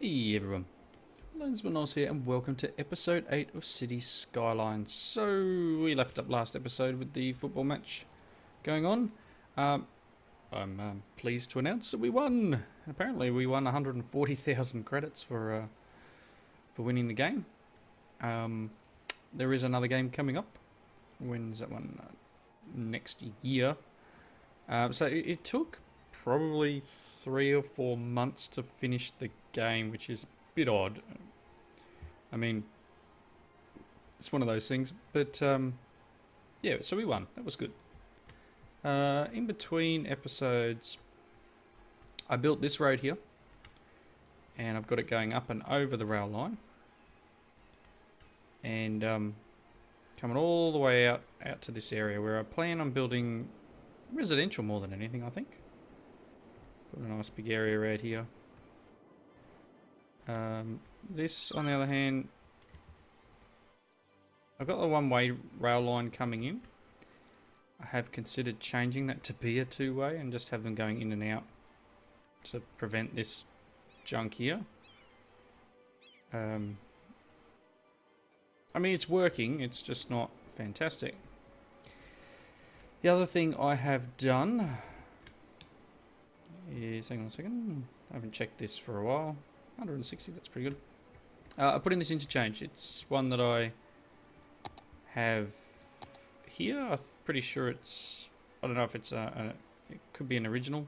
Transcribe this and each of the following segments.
Hey everyone, Lensman here and welcome to episode 8 of City Skylines. So, we left up last episode with the football match going on. I'm pleased to announce that we won. Apparently we won 140,000 credits for winning the game. There is another game coming up. When's that one? Next year. So it took probably 3 or 4 months to finish the game, which is a bit odd. I mean, it's one of those things, but yeah, so we won. That was good. In between episodes, I built this road here, and I've got it going up and over the rail line, and coming all the way out to this area where I plan on building residential more than anything, I think. Put a nice big area right here. This, on the other hand, I've got the one-way rail line coming in. I have considered changing that to be a two-way and just have them going in and out to prevent this junk here. I mean, it's working, it's just not fantastic. The other thing I have done is, hang on a second, I haven't checked this for a while. 160, that's pretty good. I put in this interchange. It's one that I have here. I'm pretty sure it's, I don't know if it's it could be an original.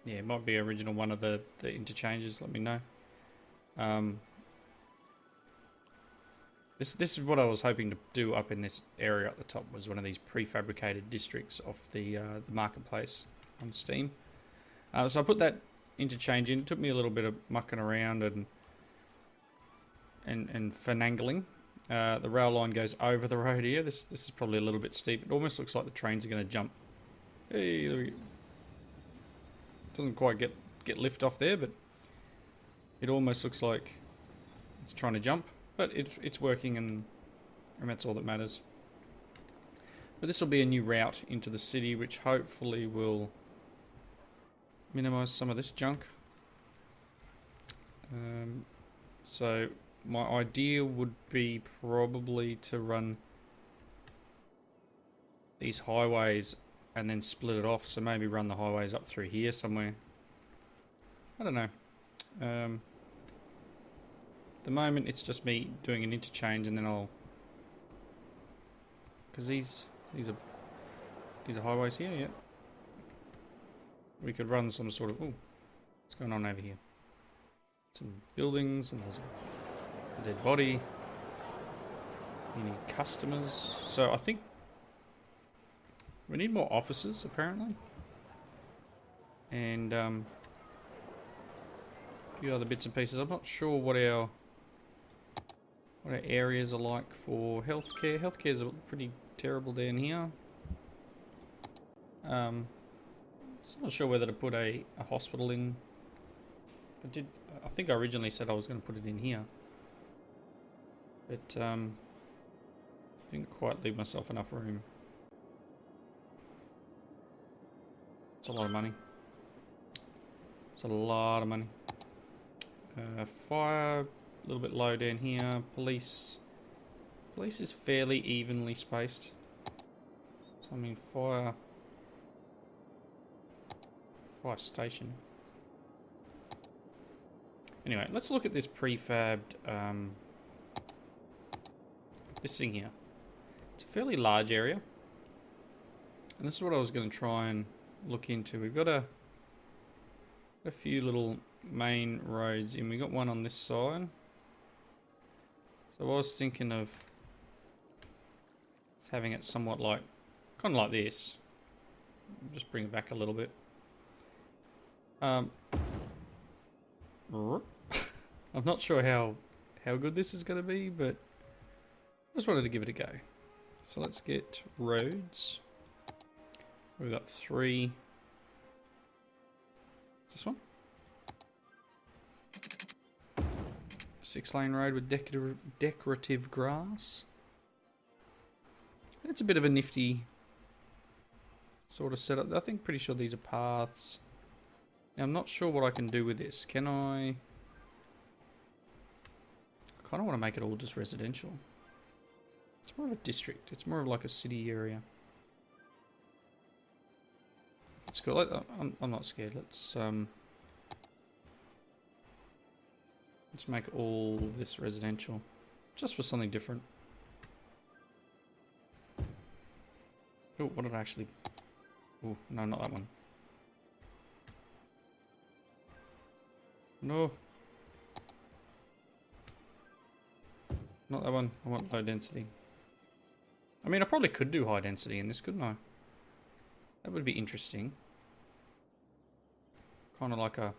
Yeah, it might be original one of the interchanges, let me know. This is what I was hoping to do up in this area at the top, was one of these prefabricated districts off the marketplace on Steam. So I put that interchange in. It took me a little bit of mucking around and finagling. The rail line goes over the road here. This is probably a little bit steep. It almost looks like the trains are going to jump. Hey, there we go. Doesn't quite get lift off there, but it almost looks like it's trying to jump. But it's working, and that's all that matters. But this will be a new route into the city, which hopefully will minimize some of this junk. So my idea would be probably to run these highways and then split it off. So maybe run the highways up through here somewhere. I don't know. At the moment it's just me doing an interchange, and then I'll, because these are highways here, yeah. We could run some sort of, ooh, what's going on over here? Some buildings, and there's a dead body. You need customers. So I think we need more officers, apparently. And a few other bits and pieces. I'm not sure what our areas are like for healthcare. Healthcare is pretty terrible down here. I'm not sure whether to put a hospital in. I think I originally said I was going to put it in here, but didn't quite leave myself enough room. It's a lot of money. It's a lot of money. Fire, a little bit low down here. Police is fairly evenly spaced. So I mean, fire station. Anyway, let's look at this prefabbed, this thing here. It's a fairly large area, and this is what I was going to try and look into. We've got a few little main roads, and we got one on this side. So I was thinking of having it somewhat like, kind of like this. Just bring it back a little bit. I'm not sure how good this is going to be, but I just wanted to give it a go. So let's get roads. We've got 3. Is this one? 6-lane road with decorative grass. It's a bit of a nifty sort of setup. I think pretty sure these are paths. Now, I'm not sure what I can do with this. Can I kind of want to make it all just residential. It's more of a district. It's more of like a city area. It's cool. I'm not scared. Let's make all of this residential, just for something different. Oh, what did I actually? Oh, no, not that one. No. Not that one. I want low density. I mean, I probably could do high density in this, couldn't I? That would be interesting. Kind of like a...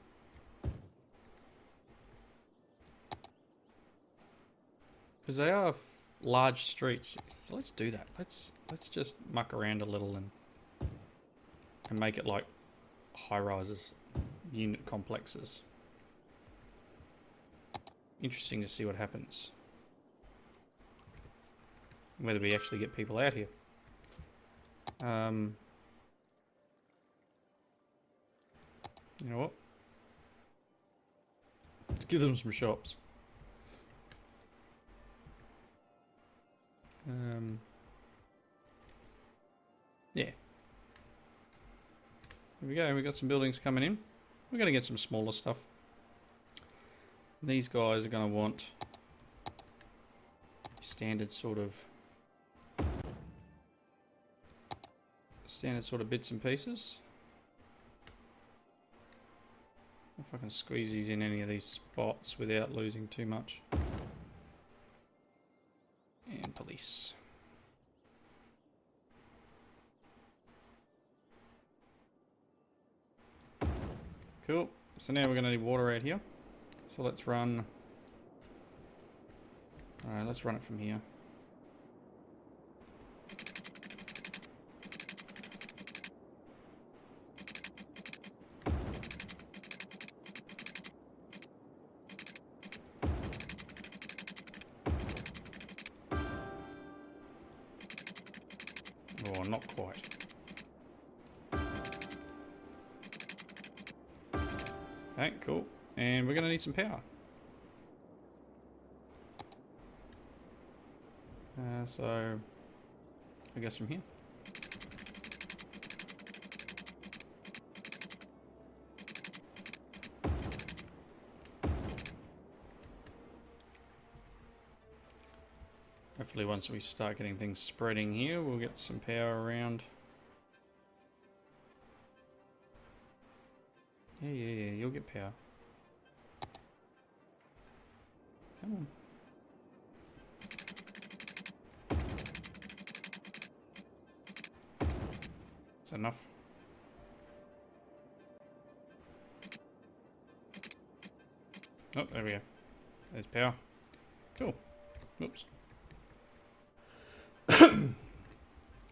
Because they are large streets. So let's do that. Let's just muck around a little and make it like high rises, unit complexes. Interesting to see what happens. Whether we actually get people out here. You know what? Let's give them some shops. Yeah. Here we go. We got some buildings coming in. We're going to get some smaller stuff. These guys are going to want standard sort of bits and pieces. If I can squeeze these in any of these spots without losing too much. And police. Cool. So now we're going to need water out here. So let's run... Alright, let's run it from here. Oh, not quite. Okay, cool. And we're going to need some power. So, I guess from here. Hopefully once we start getting things spreading here, we'll get some power around. Yeah, you'll get power. Come on. Is that enough? Oh, there we go. There's power. Cool. Oops.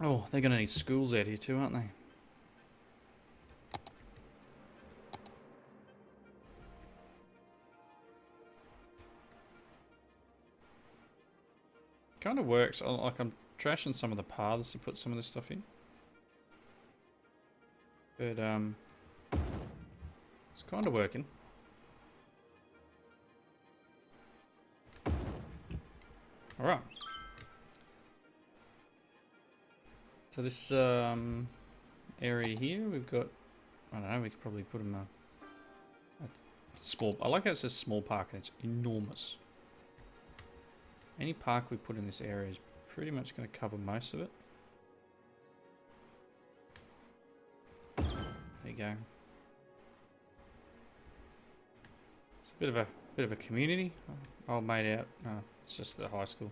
Oh, they're going to need schools out here too, aren't they? Kind of works. Like, I'm trashing some of the paths to put some of this stuff in. But, it's kind of working. Alright. So this, area here, we've got, I don't know, we could probably put them a small, I like how it says small park and it's enormous. Any park we put in this area is pretty much going to cover most of it. There you go. It's a bit of a community. Old mate out. Oh, it's just the high school.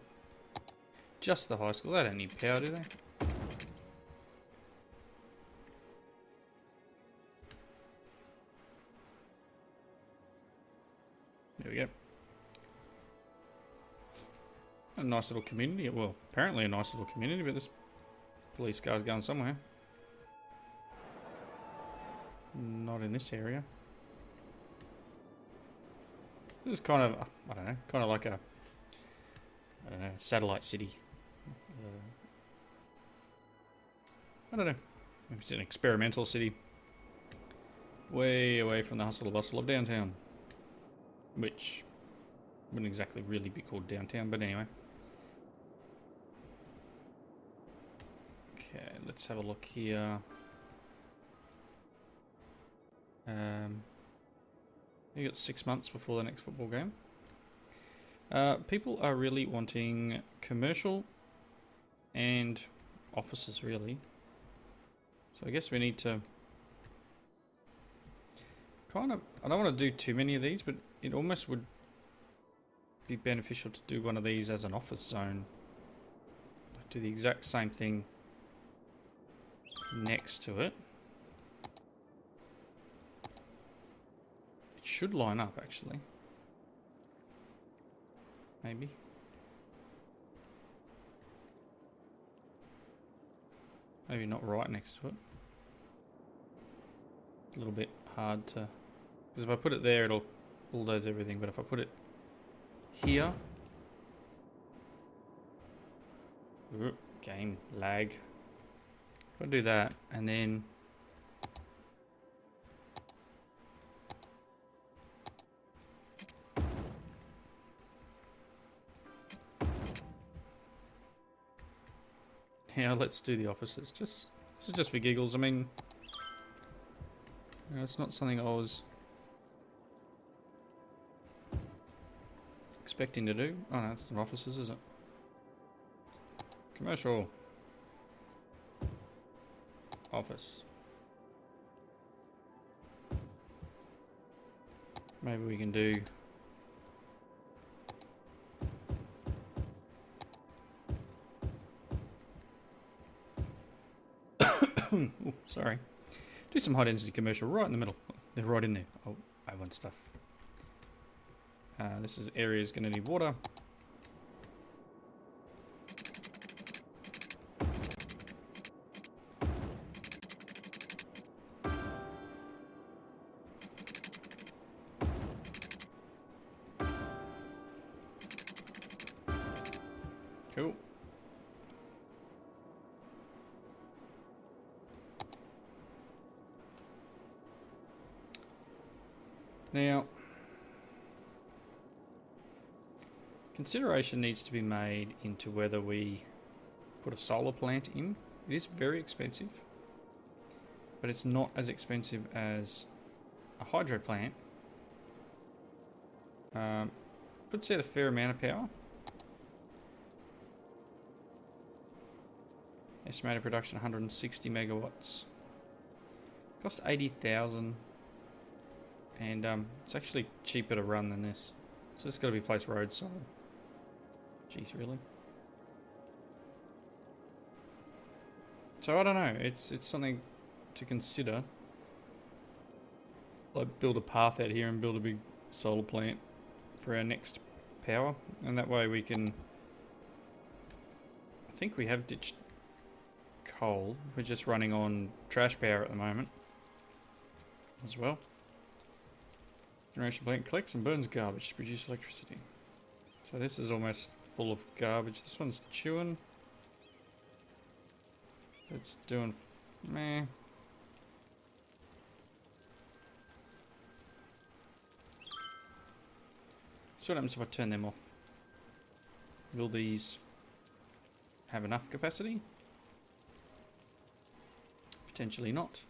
Just the high school. They don't need power, do they? There we go. A nice little community. Well, apparently a nice little community, but this police car's going somewhere. Not in this area. This is kind of, I don't know, kind of like a, I don't know, satellite city. I don't know. Maybe it's an experimental city. way away from the hustle and bustle of downtown, which wouldn't exactly really be called downtown, but anyway. Okay, let's have a look here. You got 6 months before the next football game. People are really wanting commercial and offices, really. So I guess we need to kind of... I don't want to do too many of these, but it almost would be beneficial to do one of these as an office zone. Do the exact same thing next to it. It should line up, actually. Maybe. Maybe not right next to it. A little bit hard to... Because if I put it there, it'll bulldoze everything. But if I put it here... Ooh, game lag. If I do that, and then... Yeah, let's do the offices. This is just for giggles. I mean, you know, it's not something I was expecting to do. Oh no, it's not offices, is it? Commercial. Office. Maybe we can do... Ooh, sorry. Do some high density commercial right in the middle. They're right in there. Oh, I want stuff. This is area's going to need water. Cool. Now, consideration needs to be made into whether we put a solar plant in. It is very expensive, but it's not as expensive as a hydro plant. Puts out a fair amount of power. Estimated production 160 megawatts. Cost 80,000. And it's actually cheaper to run than this. So this has got to be placed roadside. Jeez, really? So I don't know. It's something to consider. Like build a path out here and build a big solar plant for our next power, and that way we can... I think we have ditched coal. We're just running on trash power at the moment as well. Generation plant collects and burns garbage to produce electricity. So this is almost full of garbage. This one's chewing. It's doing meh. So what happens if I turn them off? Will these have enough capacity? Potentially not.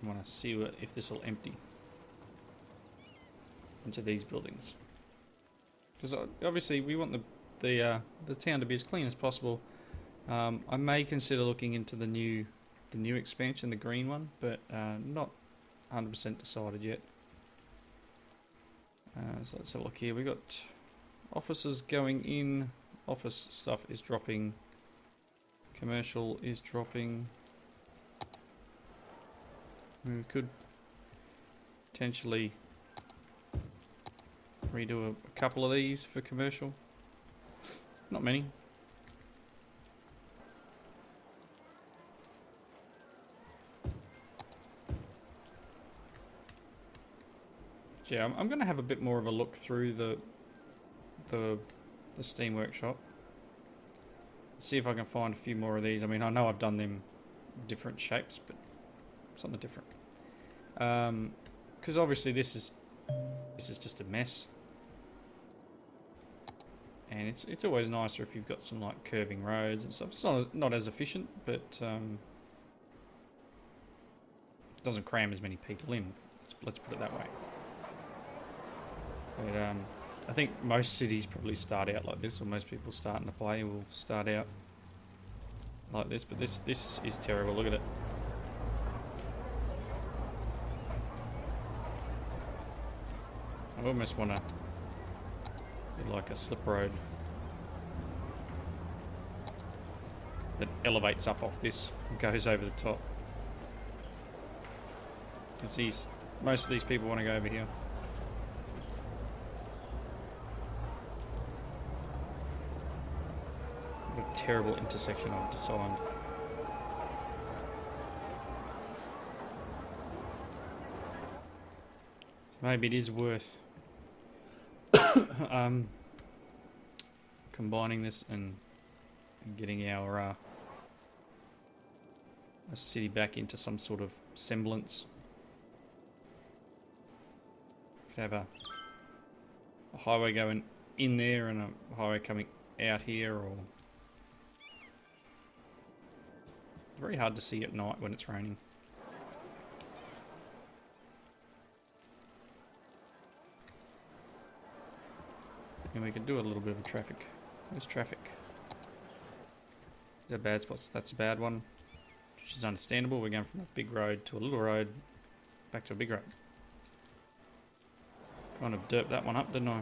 I want to see if this will empty into these buildings, because obviously we want the town to be as clean as possible. I may consider looking into the new expansion, the green one, but not 100% decided yet. So let's have a look here. We got offices going in. Office stuff is dropping. Commercial is dropping. We could potentially redo a couple of these for commercial. Not many. Yeah, I'm going to have a bit more of a look through the Steam Workshop. See if I can find a few more of these. I mean, I know I've done them different shapes, but something different. Because obviously this is just a mess, and it's always nicer if you've got some like curving roads and stuff. It's not as efficient, but it doesn't cram as many people in. Let's put it that way. But I think most cities probably start out like this, or most people starting to play will start out like this. But this is terrible. Look at it. I almost want to be like a slip road that elevates up off this and goes over the top. Because most of these people want to go over here. What a terrible intersection I've designed. So maybe it is worth combining this and getting our city back into some sort of semblance. Could have a highway going in there and a highway coming out here, or it's very hard to see at night when it's raining. And we could do a little bit of traffic. There's traffic. These are bad spots. That's a bad one, which is understandable. We're going from a big road to a little road, back to a big road. Kind of derped that one up, didn't I?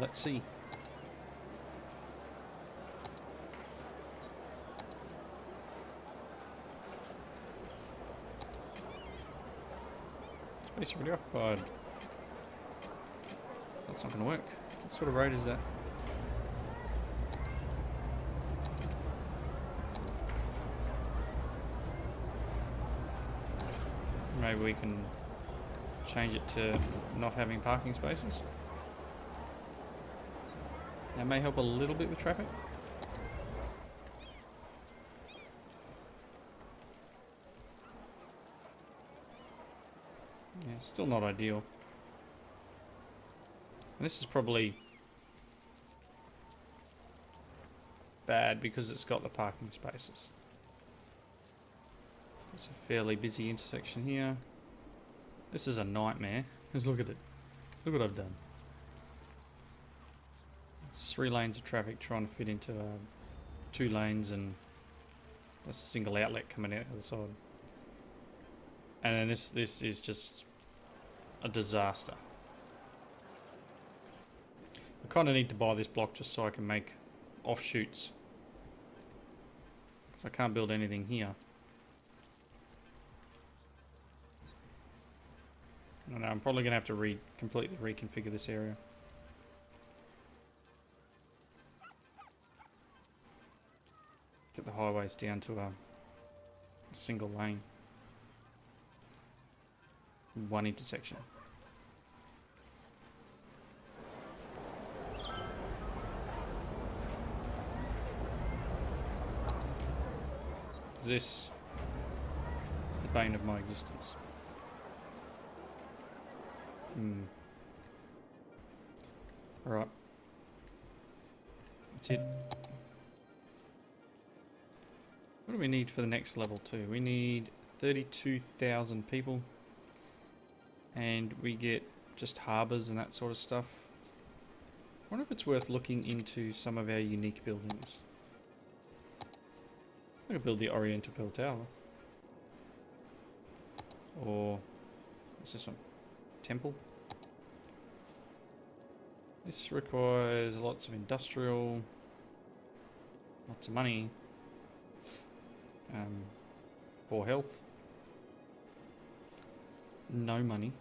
Let's see. Space already occupied. That's not going to work. What sort of road is that? Maybe we can change it to not having parking spaces. That may help a little bit with traffic. Yeah, still not ideal. And this is probably bad because it's got the parking spaces. It's a fairly busy intersection here. This is a nightmare, because look at it. Look what I've done. It's 3 lanes of traffic trying to fit into 2 lanes and a single outlet coming out the other side. And then this is just a disaster. I kind of need to buy this block just so I can make offshoots. Because I can't build anything here. I don't know, I'm probably going to have to completely reconfigure this area. Get the highways down to a single lane. 1 intersection. This is the bane of my existence. Alright. That's it. What do we need for the next level 2? We need 32,000 people. And we get just harbours and that sort of stuff. I wonder if it's worth looking into some of our unique buildings. I could build the Oriental Pearl Tower. Or, what's this one? Temple. This requires lots of industrial, lots of money, poor health, no money.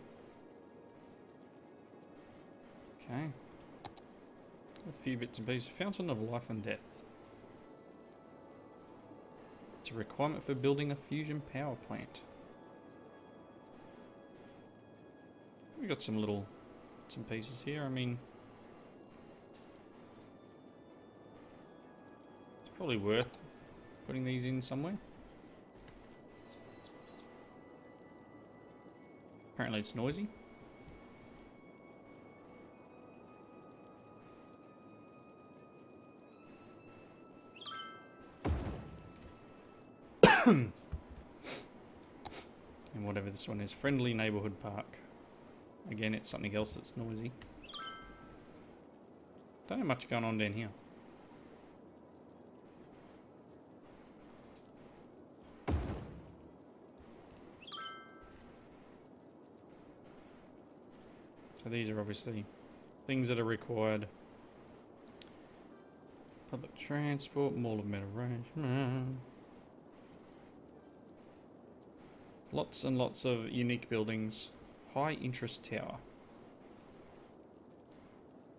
Okay. A few bits and pieces. Fountain of Life and Death. It's a requirement for building a fusion power plant. We got some little bits and pieces here. I mean, Probably worth putting these in somewhere. Apparently it's noisy. And whatever this one is, friendly neighborhood park. Again, it's something else that's noisy. Don't have much going on down here. So these are obviously things that are required. Public transport, Mall of Metal Range. Lots and lots of unique buildings. High interest tower.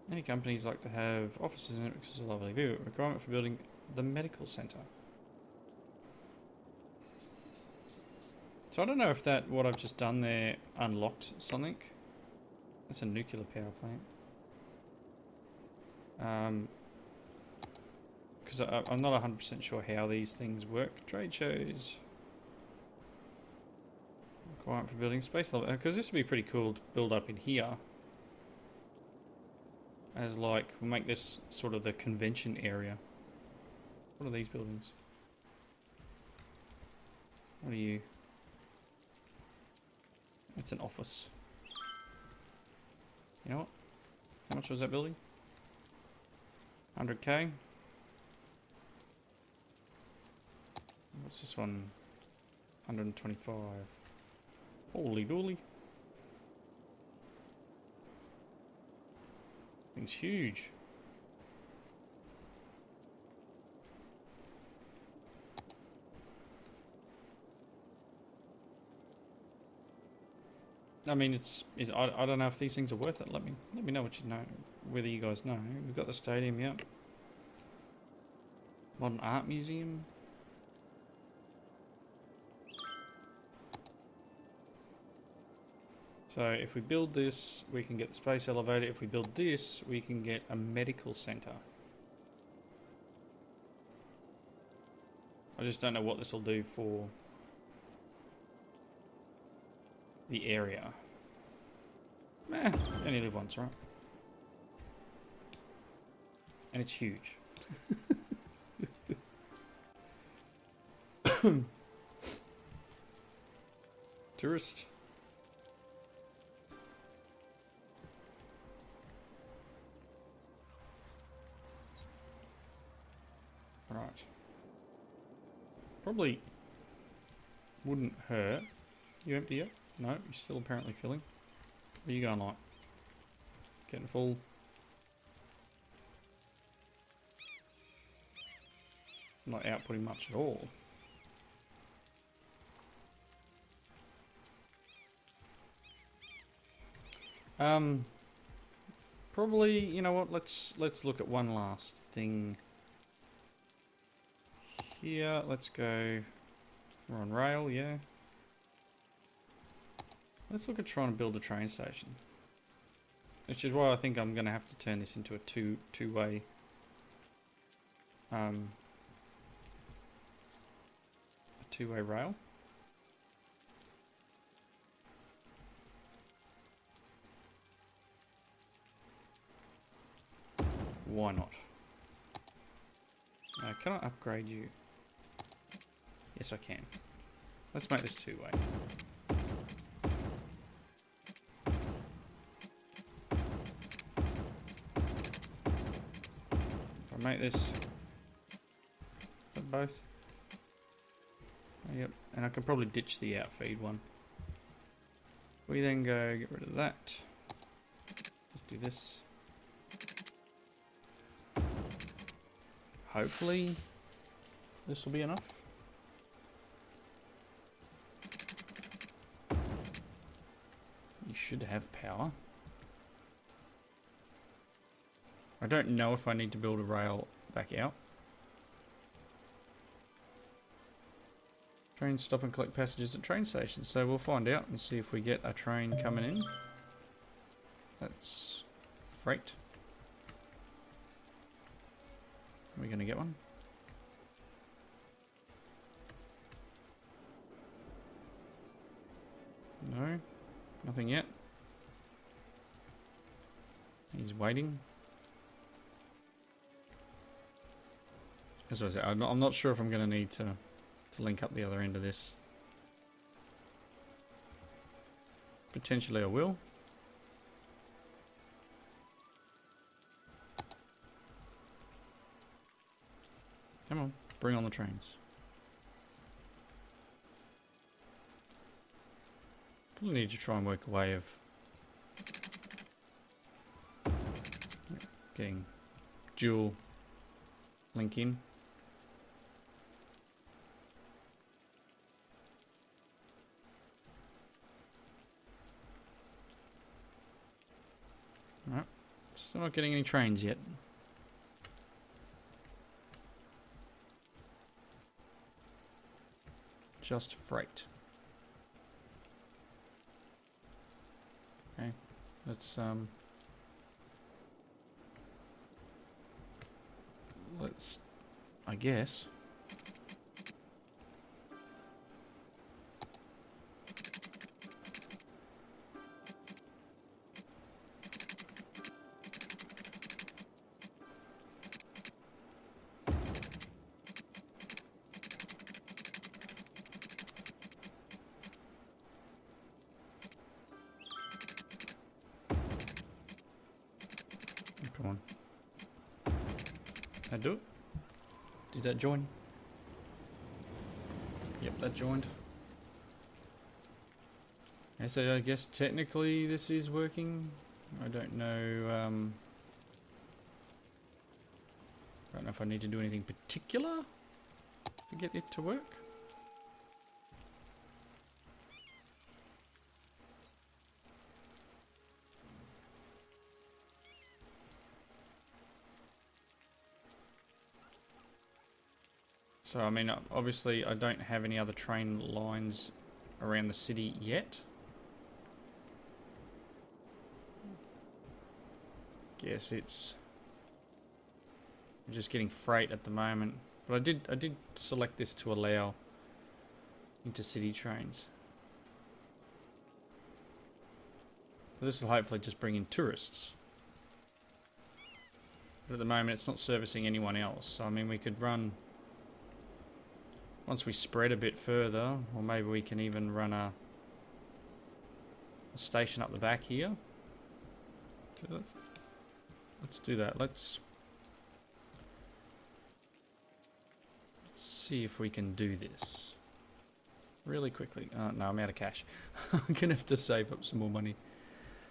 Many companies like to have offices in it because it's a lovely view. Requirement for building the medical center. So I don't know if that, what I've just done there, unlocked something. That's a nuclear power plant. Because I'm not 100% sure how these things work. Trade shows. Requirement for building space level. Because this would be pretty cool to build up in here. As like, we'll make this sort of the convention area. What are these buildings? What are you? It's an office. You know what? How much was that building? 100k. What's this one? 125. Holy dooly. Thing's huge. I mean, I don't know if these things are worth it. Let me know what you know, whether you guys know. We've got the stadium, yep. Modern art museum. So if we build this, we can get the space elevator. If we build this, we can get a medical center. I just don't know what this will do for the area. Only live once, right? And it's huge. Tourist. Right. Probably wouldn't hurt. You empty yet? No, you're still apparently filling. Where are you going like? Getting full. Not outputting much at all. Probably, you know what, let's look at one last thing here. Let's go, we're on rail, yeah. Let's look at trying to build a train station. Which is why I think I'm going to have to turn this into a two-way rail. Why not? Can I upgrade you? Yes, I can. Let's make this two-way. If I make this both. Yep, and I could probably ditch the outfeed one. We then go get rid of that. Let's do this. Hopefully this will be enough. You should have power. I don't know if I need to build a rail back out. Trains stop and collect passengers at train stations, so we'll find out and see if we get a train coming in. That's freight. Are we going to get one? No, nothing yet. He's waiting. As I said, I'm not sure if I'm going to need to link up the other end of this. Potentially I will. Come on, bring on the trains. Probably need to try and work a way of getting dual link in. Alright, still not getting any trains yet. Just freight. Okay, let's I guess. Come on. That do it? Did that join? Yep, that joined. And so I guess technically this is working. I don't know. I don't know if I need to do anything particular to get it to work. So, I mean, obviously I don't have any other train lines around the city yet. Guess it's just getting freight at the moment. But I did select this to allow intercity trains. So this will hopefully just bring in tourists. But at the moment it's not servicing anyone else. So, I mean, we could run... Once we spread a bit further, or maybe we can even run a station up the back here. So let's do that. Let's see if we can do this really quickly. No, I'm out of cash. I'm gonna have to save up some more money.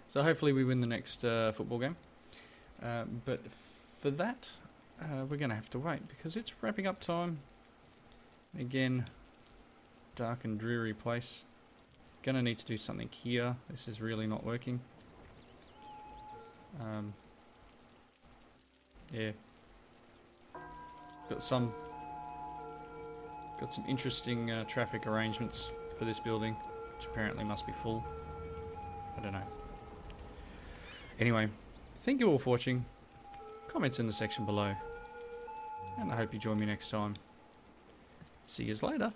So hopefully we win the next football game. But for that, we're gonna have to wait because it's wrapping up time. Again, dark and dreary place. Gonna need to do something here. This is really not working. Yeah. Got some interesting traffic arrangements for this building, which apparently must be full. I don't know. Anyway, thank you all for watching. Comments in the section below. And I hope you join me next time. See yous later.